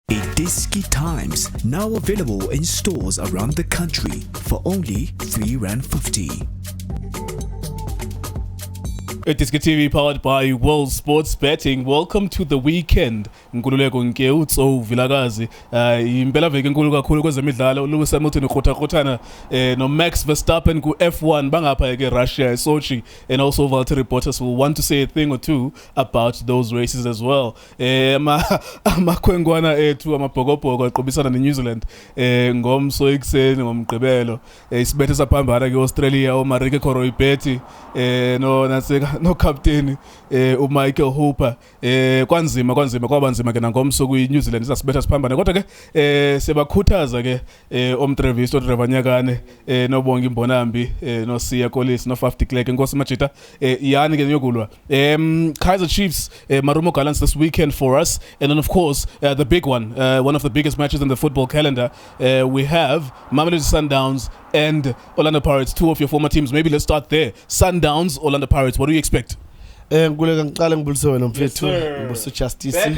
iDiski Times, now available in stores around the country for only R3.50. iDiskiTV powered by World Sports Betting. Welcome to the weekend. Nkululeko Marumo Tso Vilakazi. Impela veki enkulu kakhulu kwezemidlalo. Lewis Hamilton ukhothakhotana no Max Verstappen ku F1 bangapha ke Russia, Sochi, and also Valtteri Bottas will want to say a thing or two about those races as well. Amakhwenkwana ethu amabhokobhoko aqobisana neNew Zealand ngomso ekuseni ngomgqibelo. Isibethe saphambana ke Australia uMarike Koroibeti no captain uMichael Hooper kwanzima kwabanzima ke nangomso kuyiNew Zealand isasibetha siphambana kodwa ke sebakhuthaza ke omtrevisto Drevanyakane nobonga imbonambi no Siya Kolisi no Faf de Klerk inkosi majita yani ke yokulwa Kaizer Chiefs Marumo Gallants this weekend for us, and then of course the big one of the biggest matches in the football calendar, we have Mamelodi Sundowns and Orlando Pirates, two of your former teams. Maybe let's start there. Sundowns, Orlando Pirates, what do you expect? Nguleka ngiqale ngibulise wena mfethu, ngibulise Justice,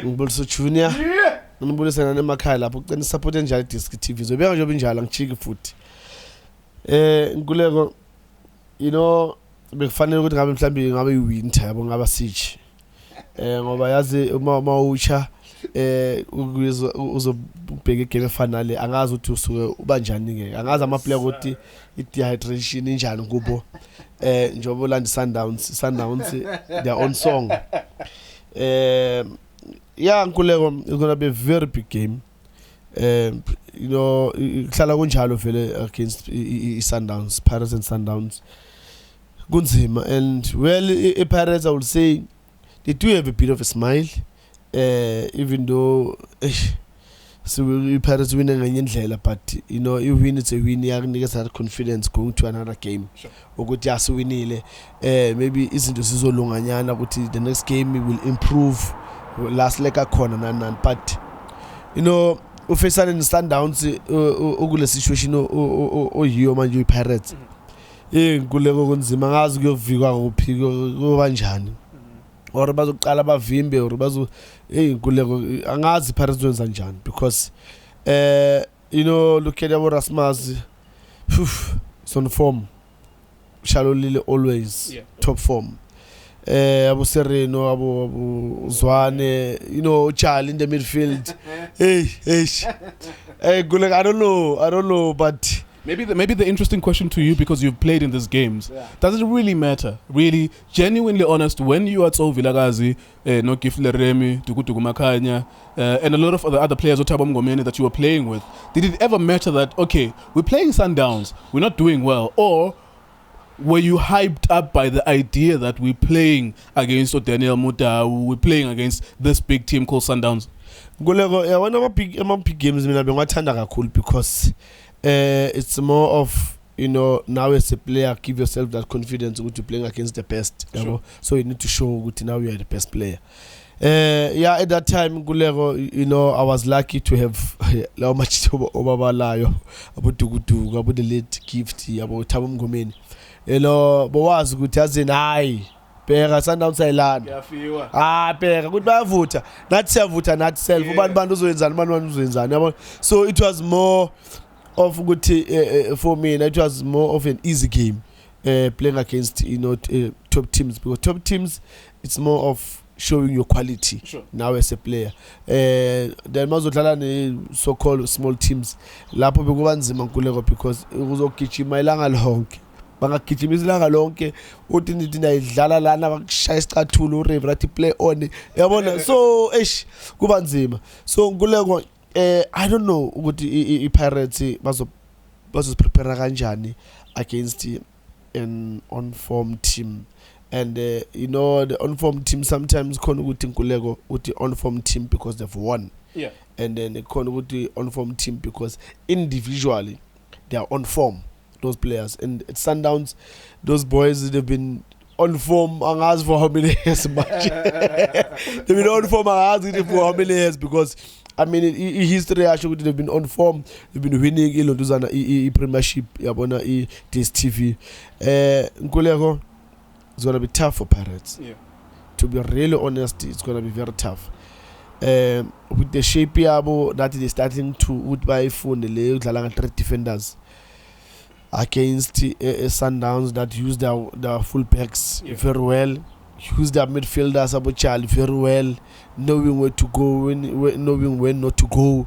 ngibulise Junior, ngibulise nana emakhaya lapho ucela support enjalo iDiskiTV. Zobeka nje obinjalo ngichiki futhi. Nguleko, you know, bekufanele ukuthi ngabe mhlambi ngabe iwinter yabo ngaba siege. Ngoba yazi uma ucha uzobheka igame finale angazi ukuthi usuke ubanjani ke, angazi ama player ukuthi i-dehydration injani kubo njengoba Orlando Sundowns their own song. Yeah, Nkuleko, it's going to be a very big game. You know, kuhlala kunjalo vele against i-Sundowns, Pirates and Sundowns kunzima, and well i-Pirates I would say they do have a bit of a smile. Even though so Pirates winning ngendlela, but you know, if win it's a win, yakunikeza that confidence going to another game. Ukuthi yasiwinile maybe izinto sizolunganyana ukuthi the next game we will improve last leg akhona nanani, but you know ufacing in Sundowns ukule situation oyiyo manje iPirates Nkuleko kunzima ngazi kuyovikwa kuphi kanjani, or bazoqala bavimbe or bazo Nkuleko angazi Pirates wenza njani, because you know look at our Rasmus, it's on form, Shallow Lily always top form. Abu Sereno, Abu Zwane, you know, Charlie in the midfield. Nkuleko, I don't know, but Maybe the interesting question to you, because you've played in these games, does it really matter? Really, genuinely honest, when you are Tso Vilakazi, no Gifle Remy, Tukutuku Makanya, and a lot of other players that you were playing with, did it ever matter that, okay, we're playing Sundowns, we're not doing well, or were you hyped up by the idea that we're playing against Daniel Muta, we're playing against this big team called Sundowns? Nkuleko, one of my big games mina bengathanda kakhulu, because it's more of, you know, now as a player, give yourself that confidence to playing against the best. Sure. So you need to show that now you are the best player. Yeah, at that time, Nkuleko, you know, I was lucky to have how much Obabalayo, about Tugutu, about the late gift, about Tabum Gomeni. You know, but was good as in high. Pega Sundowns island. Pega goodbye voter. Not self voter, not self. So it was more of good for me, and it was more of an easy game playing against, you know, top teams, because top teams it's more of showing your quality. Sure. Now as a player. Then mazodlala so-called small teams lapho bekubanzima Nkuleko, because uzogijima ilanga lonke, bangagijimisa ilanga lonke uthi nithi nayidlala lana bakushaya isicathulo uReve rathi play on, yabona, so kubanzima. So Nkuleko, I don't know ukuthi iPirates bazoprepare kanjani against an on-form team, and you know the on-form team sometimes khona ukuthi Nkuleko uthi on-form team because they've won, and then khona ukuthi on-form team because individually they are on form, those players. And at Sundowns, those boys, they've been on form angazi for how many years much. They've been on form angazi for how many years, because I mean, history actually they've been on form, they've been winning ilonduzana premiership yabona iDiskiTV. Nkuleko, it's gonna be tough for Pirates. To be really honest, it's gonna be very tough. with the shape yabo that they're starting to with by phone the 3 defenders against Sundowns that use their full backs very well, use their midfielders very well, knowing where to go, knowing when not to go.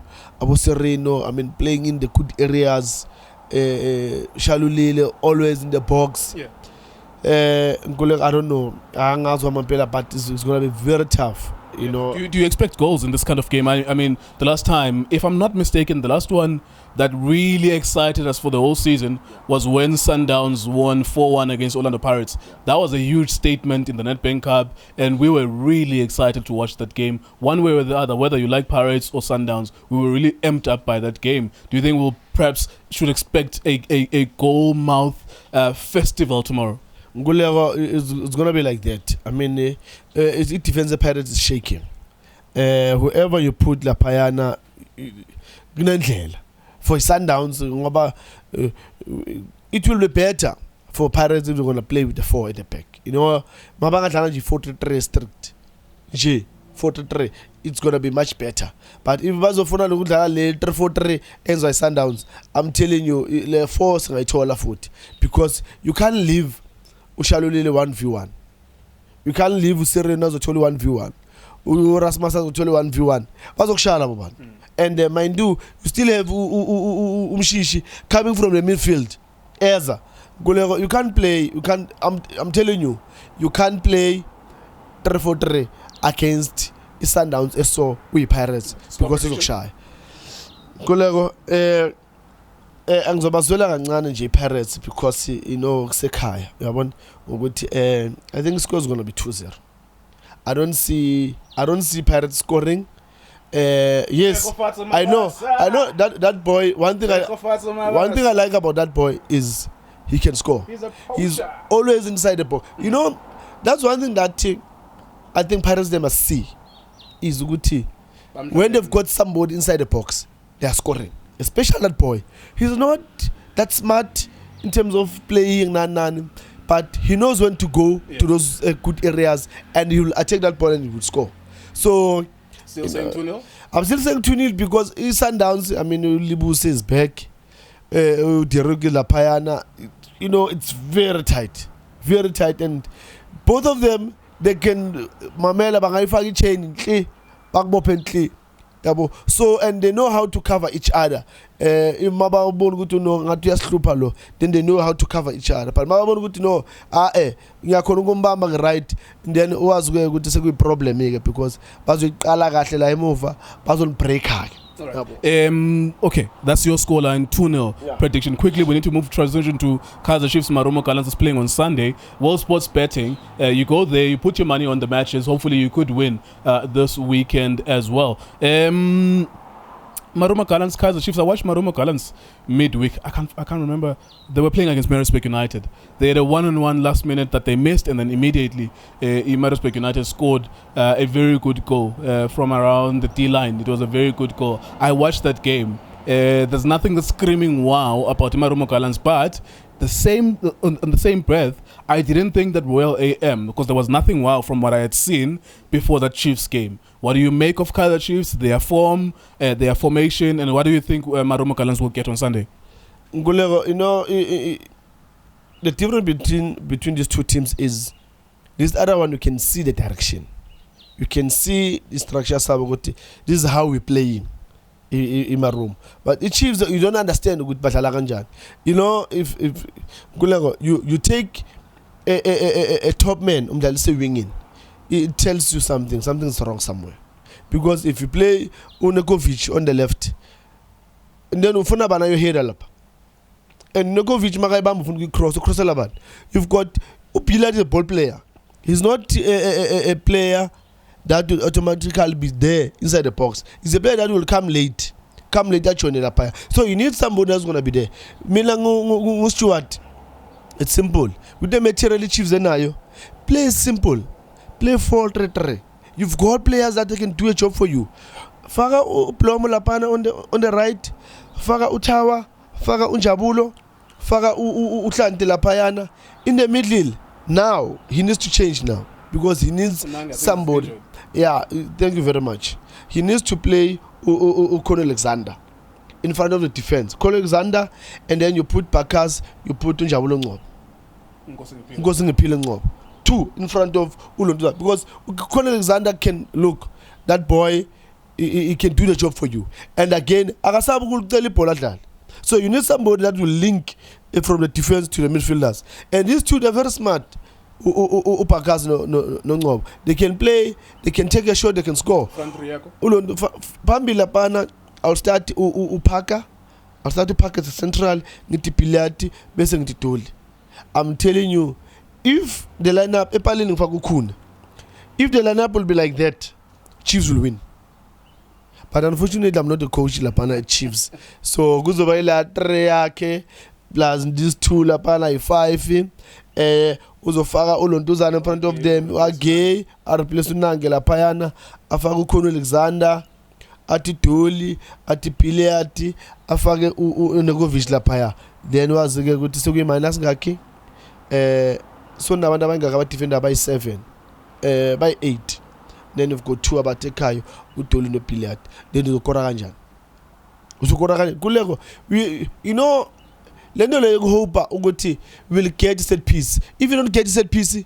Sereno, I mean, playing in the good areas. Shalulile always in the box. I don't know. But it's going to be very tough. You know. Do you expect goals in this kind of game? I mean, the last time, if I'm not mistaken, the last one that really excited us for the whole season was when Sundowns won 4-1 against Orlando Pirates. That was a huge statement in the Nedbank Cup, and we were really excited to watch that game. One way or the other, whether you like Pirates or Sundowns, we were really amped up by that game. Do you think we'll perhaps should expect a goal mouth festival tomorrow? It's gonna be like that. I mean, it defends the Pirates is shaking. Whoever you put La Payana, for Sundowns, it will be better for Pirates if they're gonna play with the 4 at the back. You know, Mabanga Challenge 43 strict. 43, it's gonna be much better. But if Bazofona look at 3-4-3 ends by Sundowns, I'm telling you, the force I told foot because you can't leave Ushalulile 1v1. You can't leave Serena's Utoli 1v1. Rasmus's Utoli 1v1. Bazokshala. And mind you still have Umshishi coming from the midfield. Eza. You can't play, I'm telling you, you can't play 3-4-3 against Sundowns so we Pirates because it's shy. Golego angizobazwela kancane nje Pirates because you know kusekhaya uyabona ukuthi I think the score is going to be 2-0. I don't see Pirates scoring. Yes, I know that boy. One thing I like about that boy is he can score. He's always inside the box. You know, that's one thing that I think Pirates they must see is good. When they've got somebody inside the box, they are scoring. Especially that boy. He's not that smart in terms of playing, but he knows when to go to those good areas and he will attack that ball and he will score. So, still saying 2-0? I'm still saying 2-0 because Sundowns, I mean, Libus is back. The Payana, you know, it's very tight. Very tight. And both of them, they can Mamela Bangaifagi chain, Bagbopently. So and they know how to cover each other. If Mababon good to know then they know how to cover each other. But Mababon good to know right, and then was going to say a problem because Bazon break. Okay, that's your scoreline 2-0 prediction. Quickly, we need to transition to Kaizer Chiefs. Marumo Gallants is playing on Sunday. World Sports Betting. You go there, you put your money on the matches. Hopefully, you could win this weekend as well. Marumo Gallants, Kaizer Chiefs. I watched Marumo Gallants midweek. I can't remember. They were playing against Mamelodi United. They had a 1-on-1 last minute that they missed, and then immediately Mamelodi United scored a very good goal from around the D-line. It was a very good goal. I watched that game. There's nothing that's screaming wow about Marumo Gallants, but on the same breath, I didn't think that Royal AM, because there was nothing wow from what I had seen before that Chiefs game. What do you make of Kaizer Chiefs, their form, their formation, and what do you think Marumo Gallants will get on Sunday? Ngulego, you know, the difference between these two teams is this other one, you can see the direction. You can see the structure. This is how we play in my room. But the Chiefs, you don't understand with Batalaganjan. You know, if Ngulego, you take a top man, let's say winging, it tells you something's wrong somewhere. Because if you play Unekovic on the left, and then Ufuna Bana your head up, and Nekovic Magaibam cross Alaban, you've got Upila is a ball player. He's not a player that will automatically be there inside the box. He's a player that will come late actually. So you need somebody that's gonna be there. Milangu Stewart. It's simple. With the material Chiefs and Ayo, play simple. Play 4-3-3. You've got players that can do a job for you. Faga Plomo Lapana on the right. Faga Utawa. Faga Unjabulo. Faga Utlante Lapayana. In the middle. Now, he needs to change now. because he needs somebody. Yeah, thank you very much. He needs to play Conor Alexander in front of the defense. Conor Alexander, and then you put Bakas, you put Njabulo Ngob. Ngozi Ngiphile Ngob. 2 in front of Ulontuza, because Conor Alexander can look, that boy, he can do the job for you. And again, so you need somebody that will link from the defense to the midfielders. And these two, they're very smart. Upakas no. They can play, they can take a shot, they can score. Pambila pana, I'll start Upaka. I'll start Upaka as a central, Niti Pilati, bese Niti Toli. I'm telling you, if the lineup, if the lineup will be like that, Chiefs will win. But unfortunately, I'm not the coach lapana at Chiefs. So kuzobayila 3 yakhe plus these 2 lapana 5. Uzofaka uLontuzana in front of them. Agay replace uNange laphayana. Afake uConor Alexander, athi Doli, athi Pileati, afake uNekovic laphaya. Then wazike ukuthi sekuyi minus ngakhi. So nabantu abangaka aba defender by 7. By 8. Then you've got 2 abatekayo uDoli noPilat. Then uzokora kanjani? Uzokora kanjani? Kuleko you know lento le hope ukuthi will get set piece. If you don't get set piece,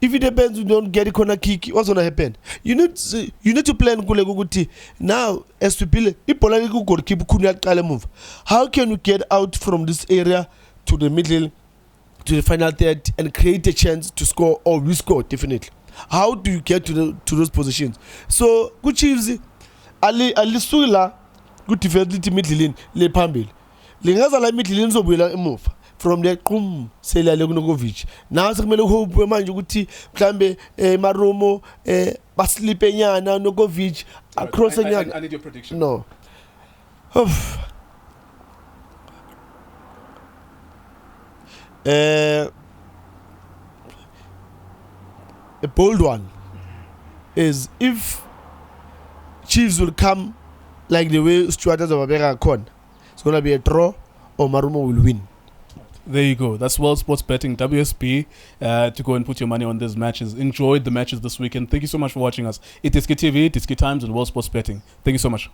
if it depends, you don't get a corner kick, what's gonna happen? You need to plan kuleko ukuthi now as to build ibola likugol keep kunya qale move. How can you get out from this area to the middle to the final third and create a chance to score, or we score definitely? How do you get to those positions? So good Chiefs ali sula good defense middle le phambili lingaza la middle izobuyela emuva from the qum sela leKunokovic. Now sekumele hope manje ukuthi mhlambe Marumo baslipe nyana Nokovic across nyana. I need your prediction. No. A bold one is if Chiefs will come like the way Stuart of Abega con, it's going to be a draw or Marumo will win. There you go. That's World Sports Betting, WSB, to go and put your money on these matches. Enjoy the matches this weekend. Thank you so much for watching us. iDiskiTV, Diski Times, and World Sports Betting. Thank you so much.